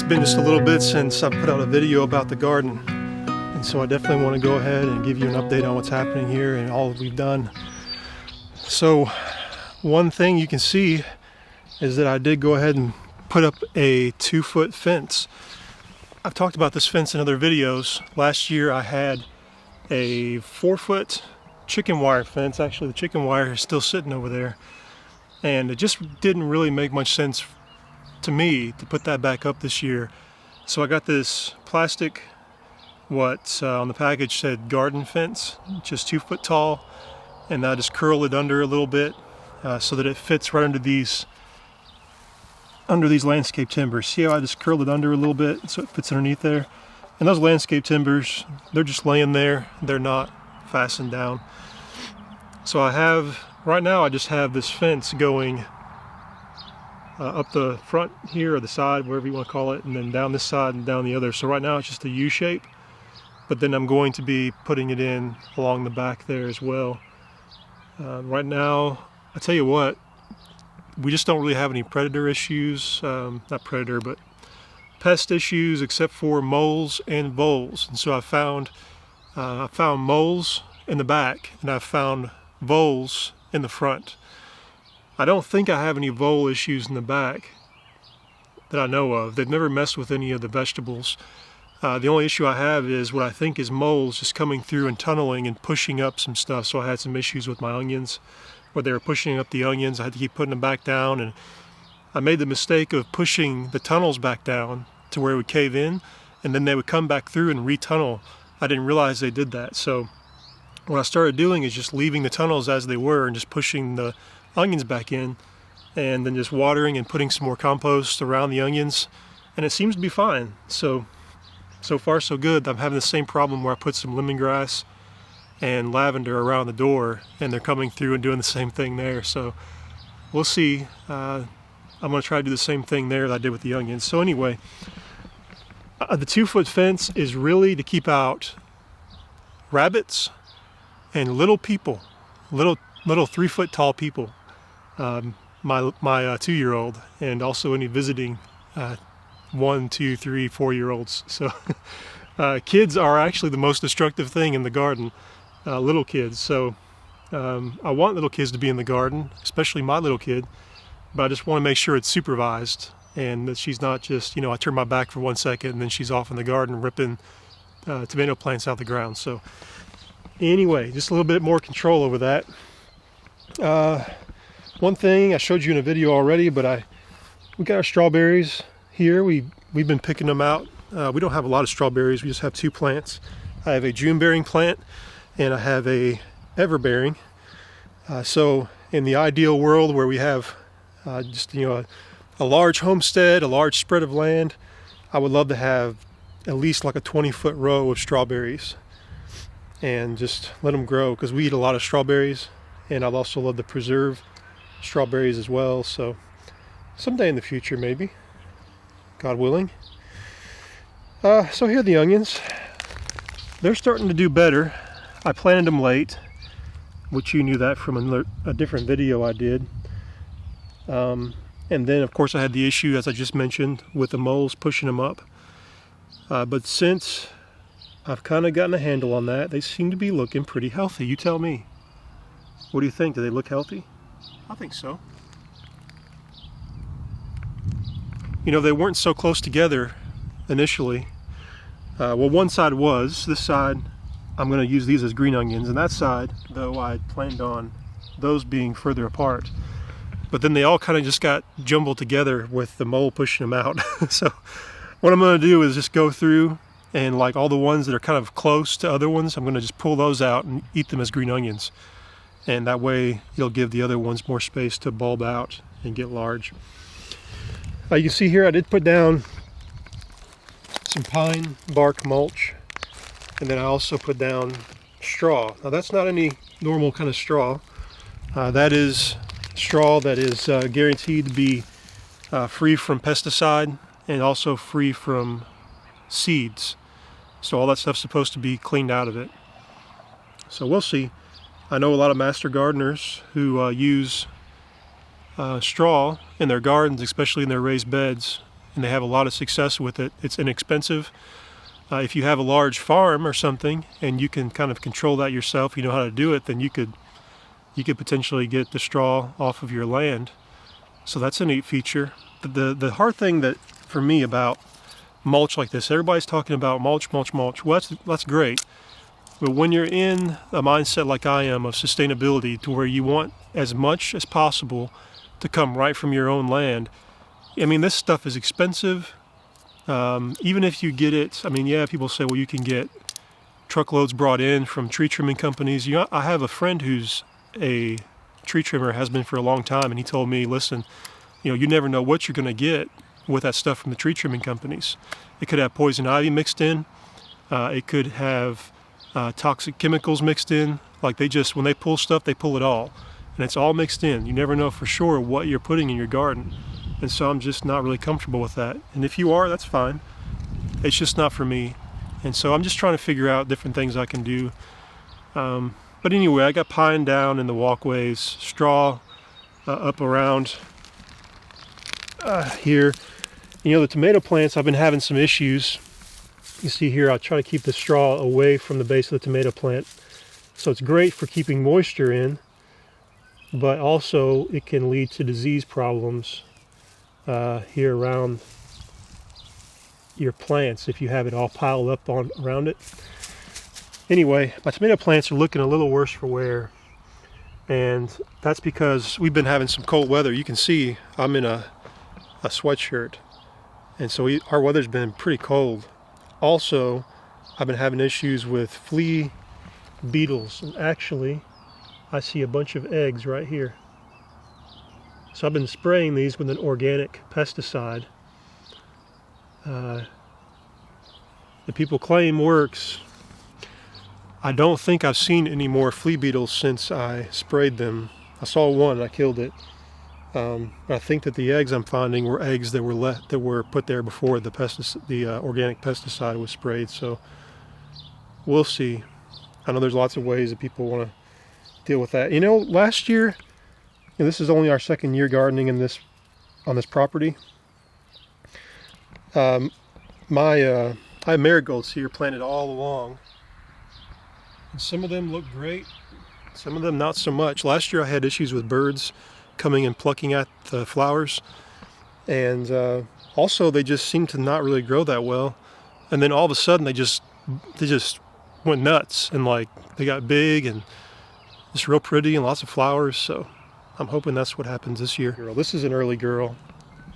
been just a little bit since I put out a video about the garden, and so I definitely want to go ahead and give you an update on what's happening here and all that we've done. So one thing you can see is that I did go ahead and put up a 2-foot fence. I've talked about this fence in other videos. Last year I had a 4-foot chicken wire fence. Actually, the chicken wire is still sitting over there, and it just didn't really make much sense to me to put that back up this year. So I got this plastic, what on the package said garden fence, just 2 foot tall, and I just curled it under a little bit so that it fits right under these landscape timbers. See how I just curled it under a little bit so it fits underneath there? And those landscape timbers, they're just laying there, they're not fastened down. So right now I just have this fence going up the front here, or the side, wherever you want to call it, and then down this side and down the other. So right now it's just a U shape, but then I'm going to be putting it in along the back there as well. Right now, I tell you what, we just don't really have any predator issues, not predator, but pest issues, except for moles and voles. And so I found moles in the back, and I found voles in the front. I don't think I have any vole issues in the back that I know of. They've never messed with any of the vegetables. The only issue I have is what I think is moles just coming through and tunneling and pushing up some stuff. So I had some issues with my onions where they were pushing up the onions. I had to keep putting them back down, and I made the mistake of pushing the tunnels back down to where it would cave in, and then they would come back through and retunnel. I didn't realize they did that. So what I started doing is just leaving the tunnels as they were and just pushing the onions back in, and then just watering and putting some more compost around the onions, and it seems to be fine. So far so good. I'm having the same problem where I put some lemongrass and lavender around the door, and they're coming through and doing the same thing there. So we'll see. I'm going to try to do the same thing there that I did with the onions. So anyway, the 2-foot fence is really to keep out rabbits and little people, little 3-foot tall people. My 2-year-old, and also any visiting 1, 2, 3, 4-year-olds. So kids are actually the most destructive thing in the garden, little kids. So I want little kids to be in the garden, especially my little kid, but I just want to make sure it's supervised and that she's not just, I turn my back for 1 second and then she's off in the garden ripping tomato plants out of the ground. So anyway, just a little bit more control over that. One thing I showed you in a video already, but we got our strawberries here. We've been picking them out. We don't have a lot of strawberries. We just have 2 plants. I have a June bearing plant and I have a ever bearing. So in the ideal world where we have just a large homestead, a large spread of land, I would love to have at least like a 20-foot row of strawberries and just let them grow, because we eat a lot of strawberries, and I'd also love to preserve strawberries as well. So someday in the future, maybe, God willing. So here are the onions. They're starting to do better. I planted them late, which you knew that from a different video I did. And then of course I had the issue, as I just mentioned, with the moles pushing them up. But since I've kind of gotten a handle on that, they seem to be looking pretty healthy. You tell me. What do you think? Do they look healthy? I think so. They weren't so close together initially. Well, one side was. This side, I'm going to use these as green onions, and that side, though, I planned on those being further apart. But then they all kind of just got jumbled together with the mole pushing them out. So what I'm going to do is just go through and, like, all the ones that are kind of close to other ones, I'm going to just pull those out and eat them as green onions. And that way you'll give the other ones more space to bulb out and get large. You can see here I did put down some pine bark mulch, and then I also put down straw. Now that's not any normal kind of straw. That is straw that is guaranteed to be free from pesticide and also free from seeds. So all that stuff's supposed to be cleaned out of it. So we'll see. I know a lot of master gardeners who use straw in their gardens, especially in their raised beds, and they have a lot of success with it. It's inexpensive. If you have a large farm or something and you can kind of control that yourself, you know how to do it, then you could potentially get the straw off of your land. So that's a neat feature. The hard thing that for me about mulch like this, everybody's talking about mulch. Well, that's great. But when you're in a mindset like I am of sustainability, to where you want as much as possible to come right from your own land, I mean, this stuff is expensive. Even if you get it, I mean, yeah, people say, well, you can get truckloads brought in from tree trimming companies. I have a friend who's a tree trimmer, has been for a long time, and he told me, listen, you never know what you're going to get with that stuff from the tree trimming companies. It could have poison ivy mixed in. It could have toxic chemicals mixed in. Like when they pull stuff, they pull it all. And it's all mixed in. You never know for sure what you're putting in your garden. And so I'm just not really comfortable with that. And if you are, that's fine. It's just not for me. And so I'm just trying to figure out different things I can do. But anyway, I got pine down in the walkways, straw up around here. The tomato plants, I've been having some issues. You see here, I'll try to keep the straw away from the base of the tomato plant. So it's great for keeping moisture in, but also it can lead to disease problems here around your plants if you have it all piled up around it. Anyway, my tomato plants are looking a little worse for wear, and that's because we've been having some cold weather. You can see I'm in a sweatshirt, and so our weather's been pretty cold. Also, I've been having issues with flea beetles, and actually I see a bunch of eggs right here. So I've been spraying these with an organic pesticide that people claim works. I don't think I've seen any more flea beetles since I sprayed them. I saw one and I killed it. I think that the eggs I'm finding were eggs that were put there before the organic pesticide was sprayed. So we'll see. I know there's lots of ways that people want to deal with that. Last year, this is only our second year gardening on this property. I have marigolds here planted all along. And some of them look great, some of them not so much. Last year I had issues with birds coming and plucking at the flowers, and also they just seemed to not really grow that well. And then all of a sudden they just went nuts, and they got big and just real pretty and lots of flowers. So I'm hoping that's what happens this year. This is an early girl,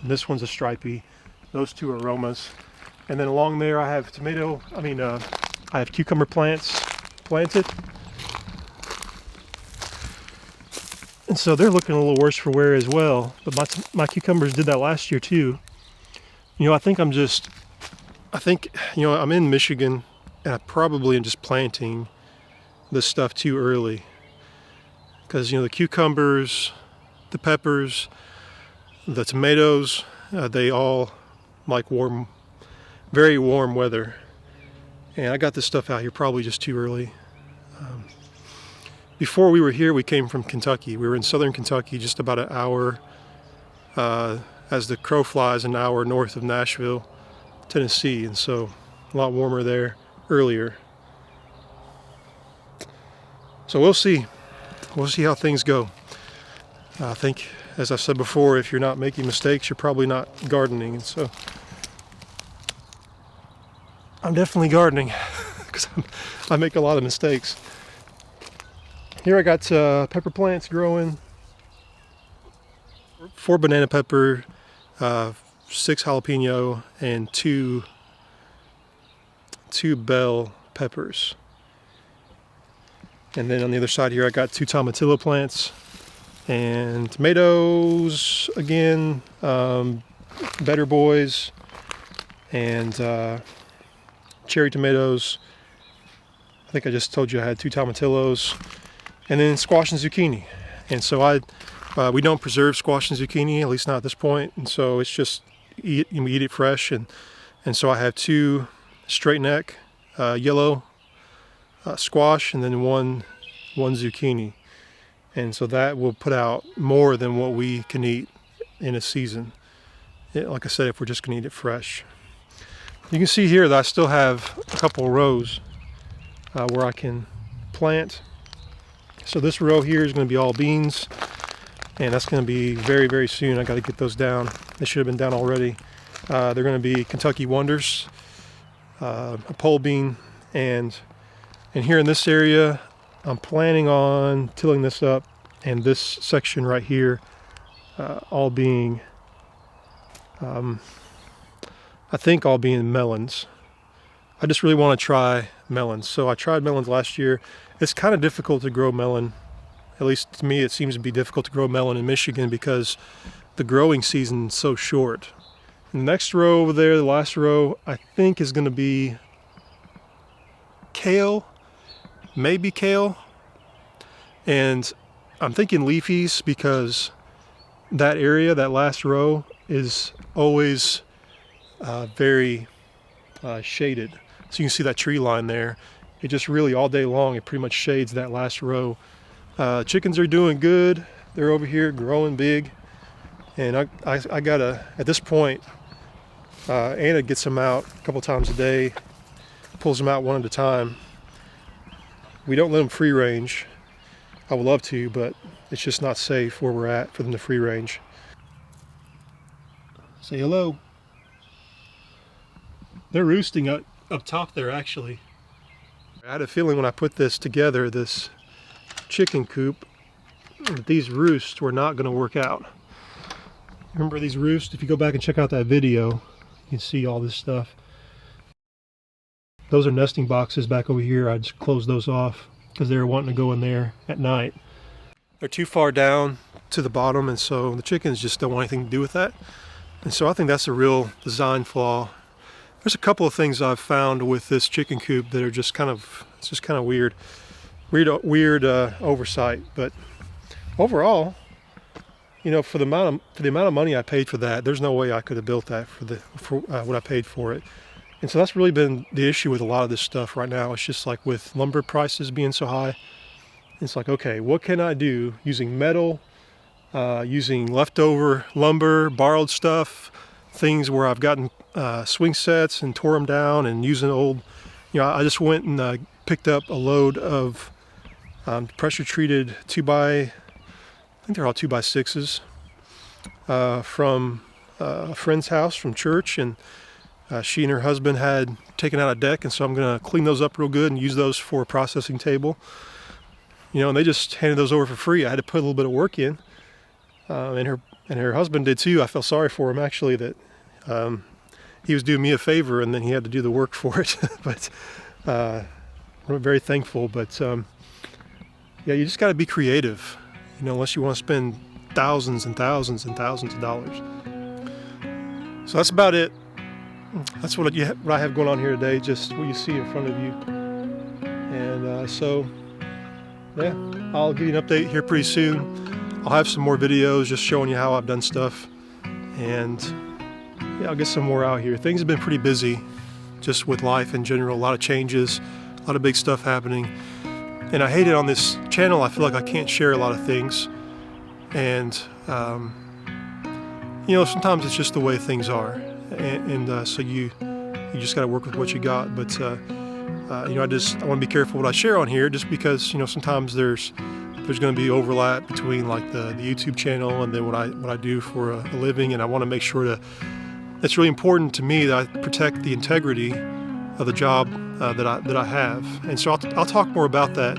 and this one's a stripey. Those two are aromas. And then along there I have I have cucumber plants planted. And so they're looking a little worse for wear as well. But my cucumbers did that last year too. I think I'm in Michigan, and I probably am just planting this stuff too early. Because, the cucumbers, the peppers, the tomatoes, they all like very warm weather. And I got this stuff out here probably just too early. Before we were here, we came from Kentucky. We were in southern Kentucky, just about an hour, as the crow flies, an hour north of Nashville, Tennessee. And so a lot warmer there earlier. So we'll see. We'll see how things go. I think, as I've said before, if you're not making mistakes, you're probably not gardening. And so I'm definitely gardening because I make a lot of mistakes. Here I got pepper plants growing, 4 banana pepper, 6 jalapeno, and 2 bell peppers. And then on the other side here I got 2 tomatillo plants and tomatoes again, Better Boys, and cherry tomatoes. I think I just told you I had 2 tomatillos, and then squash and zucchini. And so we don't preserve squash and zucchini, at least not at this point, and so it's just we eat it fresh. And so I have 2 straight neck yellow squash, and then one zucchini. And so that will put out more than what we can eat in a season. like I said, if we're just going to eat it fresh. You can see here that I still have a couple of rows where I can plant. So this row here is going to be all beans, and that's going to be very, very soon. I got to get those down. They should have been down already. They're going to be Kentucky Wonders, a pole bean, and here in this area, I'm planning on tilling this up, and this section right here, all being, I think all being melons. I just really want to try melons. So I tried melons last year. It's kind of difficult to grow melon. At least to me, it seems to be difficult to grow melon in Michigan because the growing season is so short. The next row over there, the last row, I think is going to be kale, maybe kale. And I'm thinking leafies because that area, that last row, is always very shaded. So you can see that tree line there. It just really all day long, it pretty much shades that last row. Chickens are doing good. They're over here growing big. And I gotta, at this point, Anna gets them out a couple times a day, pulls them out one at a time. We don't let them free range. I would love to, but it's just not safe where we're at for them to free range. Say hello. They're roosting up top there, actually. I had a feeling when I put this together, this chicken coop, that these roosts were not going to work out. Remember these roosts? If you go back and check out that video, you can see all this stuff. Those are nesting boxes back over here. I just closed those off because they were wanting to go in there at night. They're too far down to the bottom, and so the chickens just don't want anything to do with that. And so I think that's a real design flaw. There's a couple of things I've found with this chicken coop that are just kind of, it's just kind of weird oversight. But overall, you know, for the amount of money I paid for that, there's no way I could have built that for what I paid for it. And so that's really been the issue with a lot of this stuff right now. It's just like with lumber prices being so high, it's like, okay, what can I do using metal, using leftover lumber, borrowed stuff, things where I've gotten swing sets and tore them down, and using old, you know, I just went and picked up a load of pressure treated 2x, I think they're all 2x6s, from a friend's house from church, and she and her husband had taken out a deck, and so I'm going to clean those up real good and use those for a processing table. You know, and they just handed those over for free. I had to put a little bit of work in, and her husband did too. I felt sorry for him, actually, that he was doing me a favor and then he had to do the work for it. But I'm very thankful. But yeah, you just got to be creative, you know, unless you want to spend thousands and thousands and thousands of dollars. So that's about it. That's what I have going on here today, just what you see in front of you. And so, yeah, I'll give you an update here pretty soon. I'll have some more videos just showing you how I've done stuff. And yeah, I'll get some more out here. Things have been pretty busy just with life in general. A lot of changes, a lot of big stuff happening. And I hate it on this channel. I feel like I can't share a lot of things. And, you know, sometimes it's just the way things are. And so you just got to work with what you got. But, you know, I want to be careful what I share on here, just because, you know, sometimes there's going to be overlap between like the YouTube channel and then what I do for a living. And I want to make sure that it's really important to me that I protect the integrity of the job that I have. And so I'll talk more about that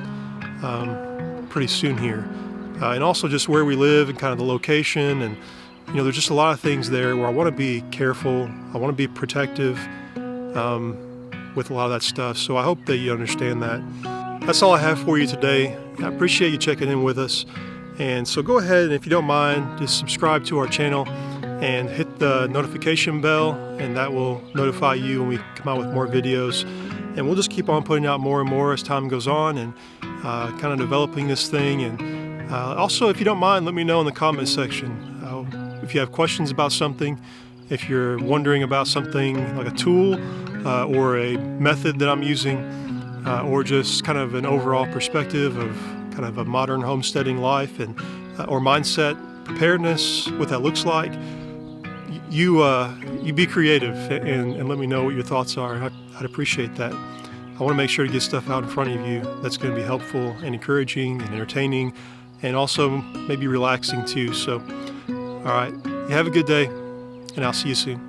pretty soon here. And also just where we live and kind of the location, and you know, there's just a lot of things there where I want to be careful. I want to be protective with a lot of that stuff. So I hope that you understand that. That's all I have for you today. I appreciate you checking in with us. And so go ahead, and if you don't mind, just subscribe to our channel and hit the notification bell, and that will notify you when we come out with more videos. And we'll just keep on putting out more and more as time goes on, and kind of developing this thing. And also, if you don't mind, let me know in the comment section. If you have questions about something, if you're wondering about something like a tool or a method that I'm using, or just kind of an overall perspective of kind of a modern homesteading life and or mindset, preparedness, what that looks like, you be creative and let me know what your thoughts are. I'd appreciate that. I want to make sure to get stuff out in front of you that's going to be helpful and encouraging and entertaining and also maybe relaxing too. So, all right, you have a good day, and I'll see you soon.